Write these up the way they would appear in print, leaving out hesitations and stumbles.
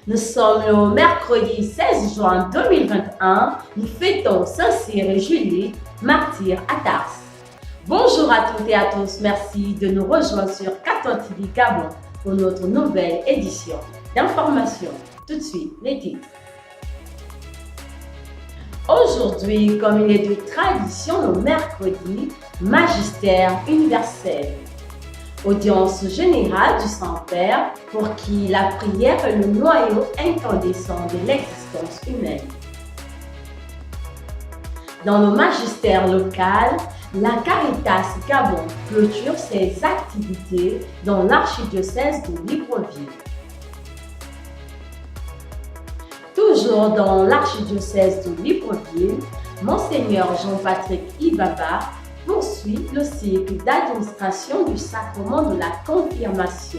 Nous sommes le mercredi 16 juin 2021. Nous fêtons Saint-Cyr et Julie, martyrs à Tars. Bonjour à toutes et à tous. Merci de nous rejoindre sur Caton TV Gabon pour notre nouvelle édition d'information. Tout de suite, les titres. Aujourd'hui, comme il est de tradition le mercredi, magistère universel. Audience générale du Saint-Père pour qui la prière est le noyau incandescent de l'existence humaine. Dans le magistère local, la Caritas Gabon clôture ses activités dans l'archidiocèse de Libreville. Toujours dans l'archidiocèse de Libreville, Monseigneur Jean-Patrick Ibaba poursuit le cycle d'administration du sacrement de la confirmation.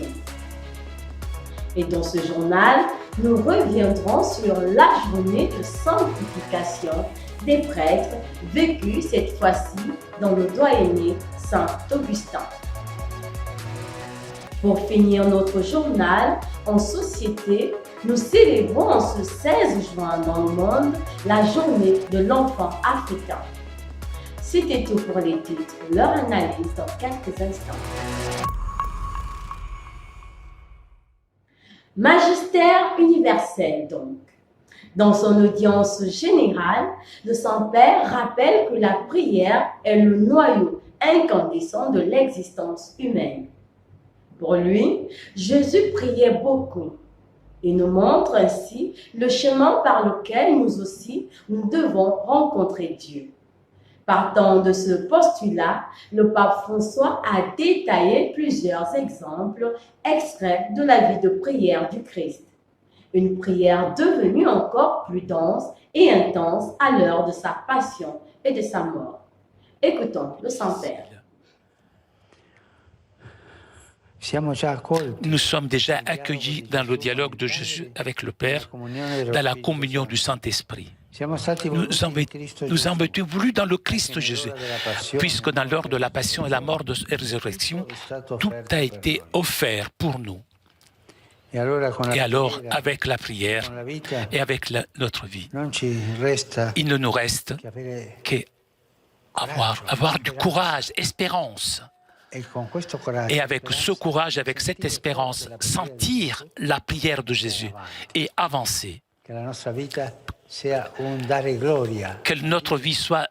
Et dans ce journal, nous reviendrons sur la journée de sanctification des prêtres vécue cette fois-ci dans le doyenné Saint-Augustin. Pour finir notre journal, en société, nous célébrons en ce 16 juin dans le monde la journée de l'enfant africain. C'était tout pour les titres, leur analyse dans quelques instants. Magistère universel donc. Dans son audience générale, le Saint-Père rappelle que la prière est le noyau incandescent de l'existence humaine. Pour lui, Jésus priait beaucoup. Il nous montre ainsi le chemin par lequel nous aussi, nous devons rencontrer Dieu. Partant de ce postulat, le pape François a détaillé plusieurs exemples extraits de la vie de prière du Christ. Une prière devenue encore plus dense et intense à l'heure de sa passion et de sa mort. Écoutons le Saint-Père. Nous sommes déjà accueillis dans le dialogue de Jésus avec le Père, dans la communion du Saint-Esprit. Nous avons été voulus dans le Christ Jésus, puisque dans l'heure de la passion et la mort de la résurrection, tout a été offert pour nous. Et alors, avec la prière et avec notre vie, il ne nous reste qu'avoir du courage, espérance. Et avec ce courage, avec cette espérance, sentir la prière de Jésus et avancer. Que notre vie soit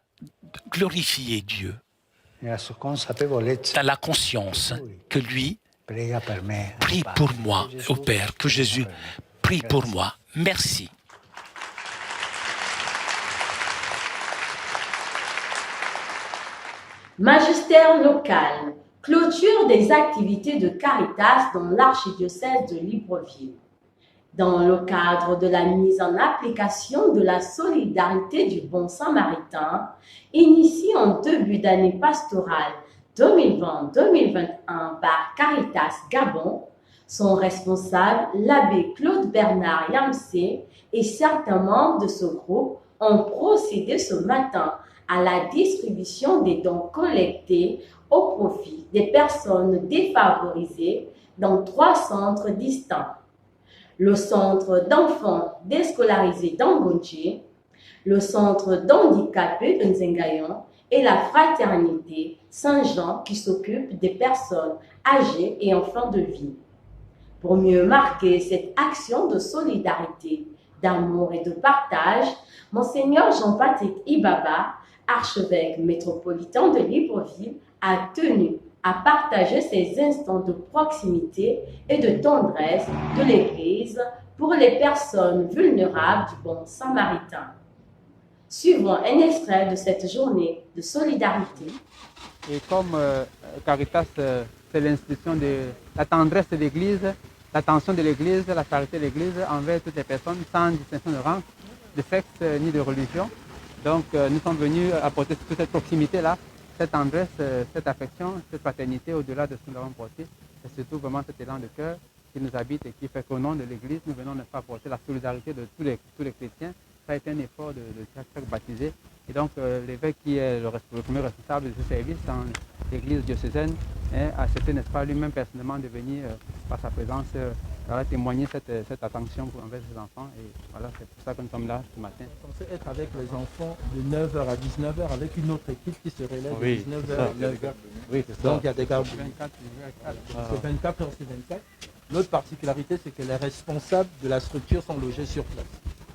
glorifiée, Dieu, dans la conscience que lui prie pour moi, au Père, que Jésus prie pour moi. Merci. Magistère local. Clôture des activités de Caritas dans l'archidiocèse de Libreville. Dans le cadre de la mise en application de la solidarité du bon samaritain, initiée en début d'année pastorale 2020-2021 par Caritas Gabon, son responsable, l'abbé Claude Bernard Yamsé, et certains membres de ce groupe ont procédé ce matin à la distribution des dons collectés au profit des personnes défavorisées dans 3 centres distincts. Le centre d'enfants déscolarisés d'Angonji, le centre d'handicapés de Nzengayon et la fraternité Saint-Jean qui s'occupe des personnes âgées et en fin de vie. Pour mieux marquer cette action de solidarité, d'amour et de partage, Monseigneur Jean-Patrick Ibaba, archevêque métropolitain de Libreville, a tenu à partager ces instants de proximité et de tendresse de l'Église pour les personnes vulnérables du bon samaritain. Suivons un extrait de cette journée de solidarité. Et comme Caritas, c'est l'institution de la tendresse de l'Église, l'attention de l'Église, la charité de l'Église envers toutes les personnes sans distinction de rang, de sexe ni de religion. Donc nous sommes venus apporter toute cette proximité-là, cette tendresse, cette affection, cette fraternité au-delà de ce que nous avons porté. Et surtout vraiment cet élan de cœur qui nous habite et qui fait qu'au nom de l'Église, nous venons ne pas apporter la solidarité de tous les chrétiens. Ça a été un effort de chaque baptisé. Et donc l'évêque qui est le premier responsable de ce service dans l'Église diocésaine a accepté, n'est-ce pas, lui-même personnellement de venir par sa présence témoigner cette attention envers ces enfants. Et voilà, c'est pour ça que nous sommes là ce matin. Vous pensez être avec les enfants de 9h à 19h avec une autre équipe qui se relève de 19h à 9h. Oui, c'est ça. Donc il y a des gardes. 24, C'est 24 heures sur 24. L'autre particularité, c'est que les responsables de la structure sont logés sur place.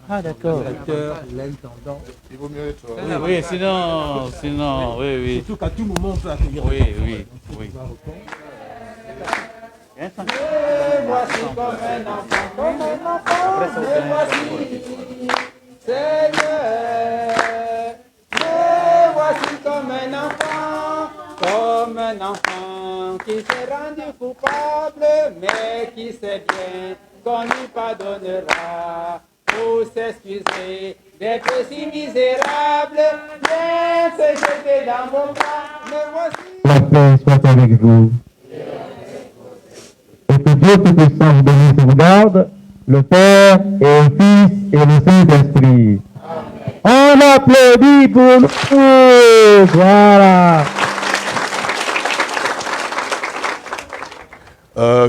Ah, d'accord. Le directeur, l'intendant. Il vaut mieux être. Oui, sinon, oui. Surtout qu'à tout moment, on peut accueillir Oui, les enfants. oui, Donc, il faut oui. pouvoir répondre. Et voici comme un enfant, me voici, Seigneur. Me voici comme un enfant qui s'est rendu coupable, mais qui sait bien qu'on lui pardonnera pour s'excuser des péchés misérables. Viens se jeter dans vos bras, me voici. La paix soit avec vous. Et que Dieu Tout-Puissant vous bénisse et vous garde, le Père et le Fils et le Saint-Esprit. On applaudit pour nous. Voilà.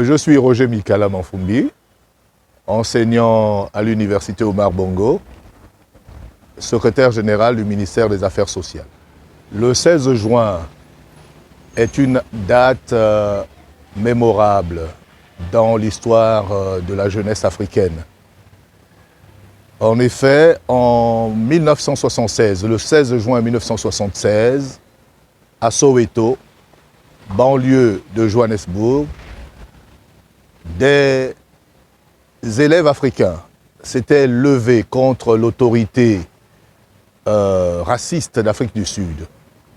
Je suis Roger Mikala Manfumbi, enseignant à l'université Omar Bongo, secrétaire général du ministère des Affaires sociales. Le 16 juin est une date mémorable dans l'histoire de la jeunesse africaine. En effet, en 1976, le 16 juin 1976, à Soweto, banlieue de Johannesburg, des élèves africains s'étaient levés contre l'autorité raciste d'Afrique du Sud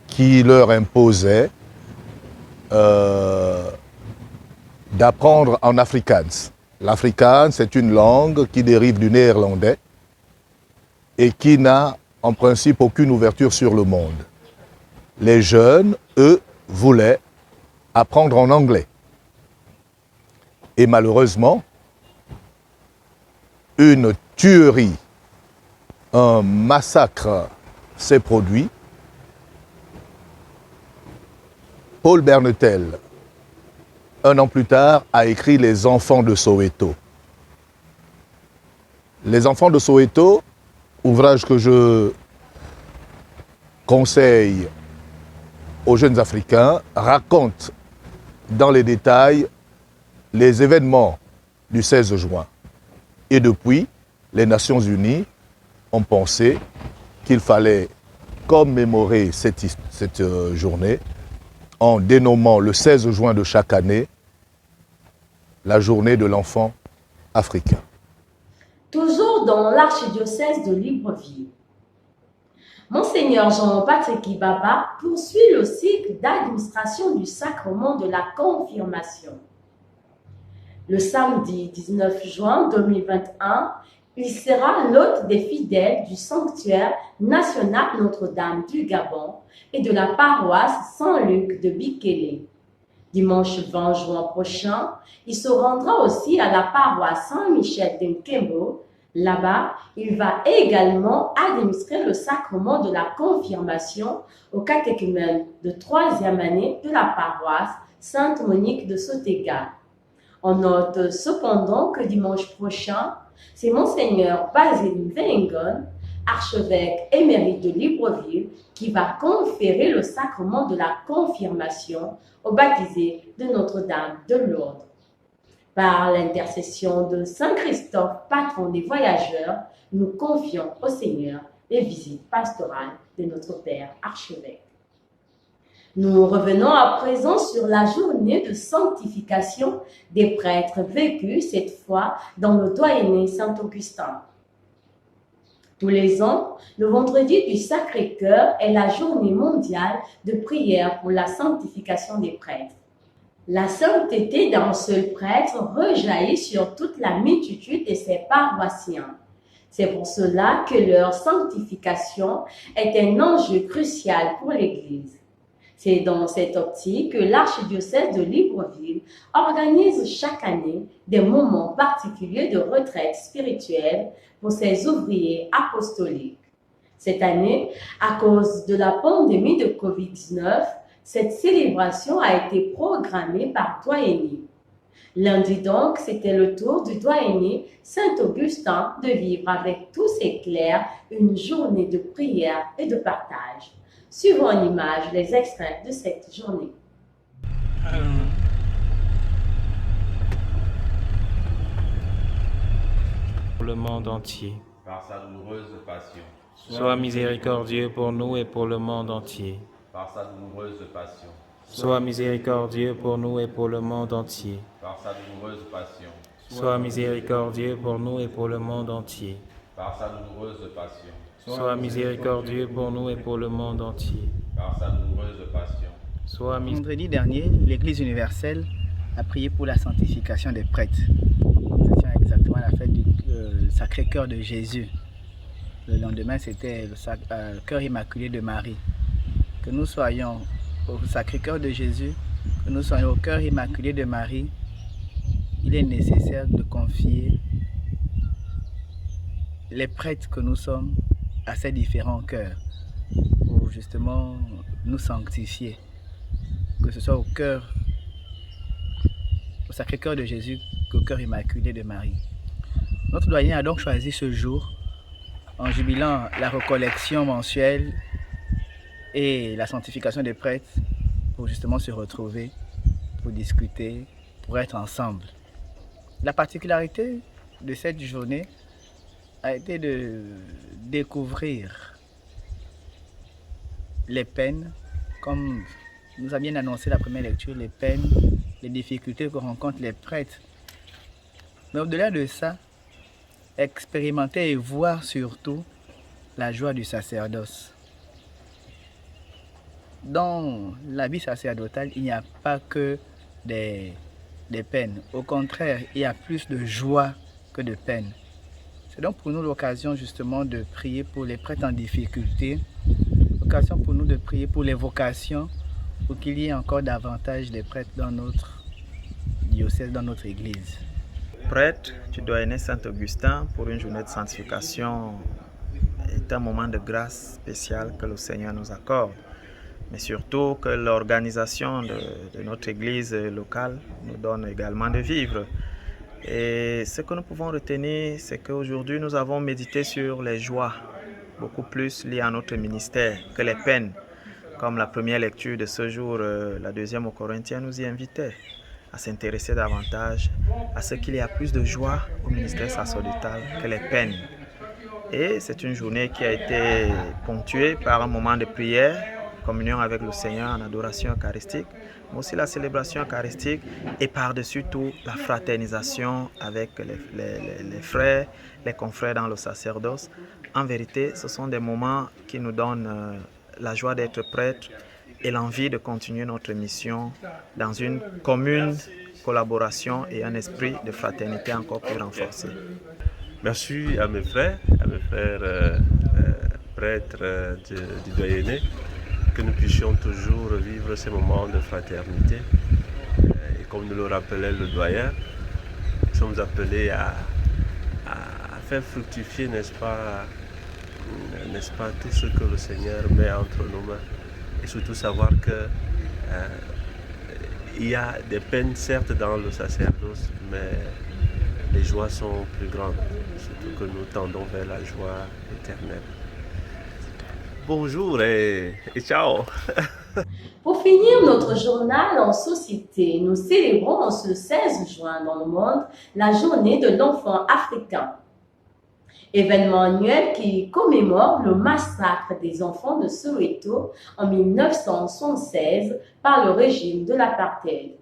qui leur imposait d'apprendre en afrikaans. L'afrikaans, c'est une langue qui dérive du néerlandais et qui n'a en principe aucune ouverture sur le monde. Les jeunes, eux, voulaient apprendre en anglais. Et malheureusement, une tuerie, un massacre s'est produit. Paul Bernetel, un an plus tard, a écrit « Les enfants de Soweto ». Les enfants de Soweto, ouvrage que je conseille aux jeunes Africains, raconte dans les détails les événements du 16 juin. Et depuis, les Nations Unies ont pensé qu'il fallait commémorer cette journée en dénommant le 16 juin de chaque année la journée de l'enfant africain. Toujours dans l'archidiocèse de Libreville, Monseigneur Jean-Patrick Ibaba poursuit le cycle d'administration du sacrement de la confirmation. Le samedi 19 juin 2021, il sera l'hôte des fidèles du sanctuaire national Notre-Dame du Gabon et de la paroisse Saint-Luc de Bikele. Dimanche 20 juin prochain, il se rendra aussi à la paroisse Saint-Michel de Nkembo. Là-bas, il va également administrer le sacrement de la confirmation au catéchumène de 3e année de la paroisse Sainte-Monique de Sotega. On note cependant que dimanche prochain, c'est Monseigneur Basile Vengon, archevêque émérite de Libreville, qui va conférer le sacrement de la confirmation aux baptisés de Notre-Dame de Lourdes. Par l'intercession de Saint Christophe, patron des voyageurs, nous confions au Seigneur les visites pastorales de notre Père archevêque. Nous revenons à présent sur la journée de sanctification des prêtres vécue cette fois dans le doyenné Saint-Augustin. Tous les ans, le vendredi du Sacré-Cœur est la journée mondiale de prière pour la sanctification des prêtres. La sainteté d'un seul prêtre rejaillit sur toute la multitude de ses paroissiens. C'est pour cela que leur sanctification est un enjeu crucial pour l'Église. C'est dans cette optique que l'archidiocèse de Libreville organise chaque année des moments particuliers de retraite spirituelle pour ses ouvriers apostoliques. Cette année, à cause de la pandémie de Covid-19, cette célébration a été programmée par Doyenné. Lundi donc, c'était le tour du doyenné Saint-Augustin de vivre avec tous ses clercs une journée de prière et de partage. Suivons en image les extraits de cette journée. Pour le monde entier. Par sa douloureuse passion. Sois miséricordieux pour nous et pour le monde entier. Par sa douloureuse passion. Sois miséricordieux pour nous et pour le monde entier. Par sa douloureuse passion. Sois miséricordieux pour nous et pour le monde entier. Par sa douloureuse passion. Sois miséricordieux pour nous et pour le monde entier. Par sa douloureuse passion. Vendredi dernier, l'Église universelle a prié pour la sanctification des prêtres. C'était exactement la fête du Sacré-Cœur de Jésus. Le lendemain, c'était le Cœur Immaculé de Marie. Que nous soyons au Sacré-Cœur de Jésus, que nous soyons au Cœur Immaculé de Marie, il est nécessaire de confier les prêtres que nous sommes à ces différents cœurs pour justement nous sanctifier. Que ce soit au Sacré-Cœur de Jésus qu'au Cœur Immaculé de Marie. Notre doyen a donc choisi ce jour en jubilant la recollection mensuelle et la sanctification des prêtres pour justement se retrouver, pour discuter, pour être ensemble. La particularité de cette journée a été de découvrir les peines, comme nous a bien annoncé la première lecture, les peines, les difficultés que rencontrent les prêtres. Mais au-delà de ça, expérimenter et voir surtout la joie du sacerdoce. Dans la vie sacerdotale, il n'y a pas que des peines. Au contraire, il y a plus de joie que de peine. C'est donc pour nous l'occasion justement de prier pour les prêtres en difficulté, l'occasion pour nous de prier pour les vocations, pour qu'il y ait encore davantage de prêtres dans notre diocèse, dans notre église. Prêtre du doyenné Saint-Augustin pour une journée de sanctification est un moment de grâce spécial que le Seigneur nous accorde. Mais surtout que l'organisation de notre église locale nous donne également de vivre. Et ce que nous pouvons retenir, c'est qu'aujourd'hui nous avons médité sur les joies, beaucoup plus liées à notre ministère que les peines. Comme la première lecture de ce jour, la deuxième aux Corinthiens, nous y invitait à s'intéresser davantage à ce qu'il y a plus de joie au ministère sacerdotal que les peines. Et c'est une journée qui a été ponctuée par un moment de prière, communion avec le Seigneur en adoration eucharistique, mais aussi la célébration eucharistique et par-dessus tout la fraternisation avec les frères, les confrères dans le sacerdoce. En vérité, ce sont des moments qui nous donnent la joie d'être prêtres et l'envie de continuer notre mission dans une commune collaboration et un esprit de fraternité encore plus renforcé. Merci à mes frères prêtres du doyenné, que nous puissions toujours vivre ces moments de fraternité. Et comme nous le rappelait le doyen, nous sommes appelés à faire fructifier, n'est-ce pas, tout ce que le Seigneur met entre nos mains. Et surtout savoir que il y a des peines certes dans le sacerdoce, mais les joies sont plus grandes, surtout que nous tendons vers la joie éternelle. Bonjour et ciao. Pour finir notre journal en société, nous célébrons ce 16 juin dans le monde la journée de l'enfant africain. Événement annuel qui commémore le massacre des enfants de Soweto en 1976 par le régime de l'apartheid.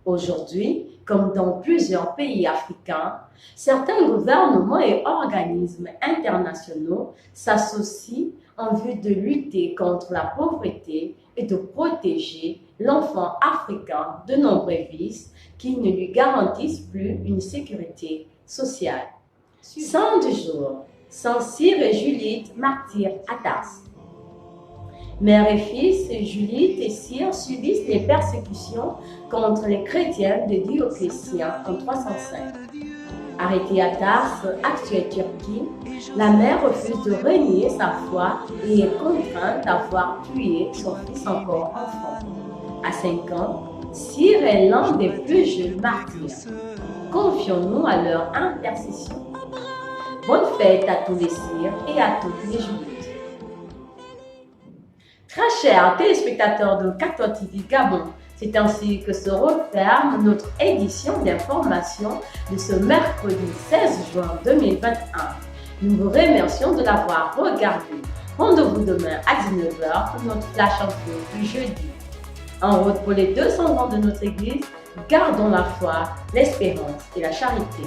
Aujourd'hui, comme dans plusieurs pays africains, certains gouvernements et organismes internationaux s'associent en vue de lutter contre la pauvreté et de protéger l'enfant africain de nombreux vices qui ne lui garantissent plus une sécurité sociale. Saint du jour, Saint Cyr et Julite, martyrs à Tars. Mère et fils, Julite et Cyr subissent les persécutions contre les chrétiens de Dioclétien en 305. Arrêtée à Tars, actuelle Turquie, la mère refuse de renier sa foi et est contrainte d'avoir tué son fils encore enfant. À 5 ans, Cyr est l'un des plus jeunes martyrs. Confions-nous à leur intercession. Bonne fête à tous les Cyrs et à toutes les Julites. Très chers téléspectateurs de Cathode TV Gabon, c'est ainsi que se referme notre édition d'information de ce mercredi 16 juin 2021. Nous vous remercions de l'avoir regardé. Rendez-vous demain à 19h pour notre flash info du jeudi. En route pour les 200 ans de notre Église, gardons la foi, l'espérance et la charité.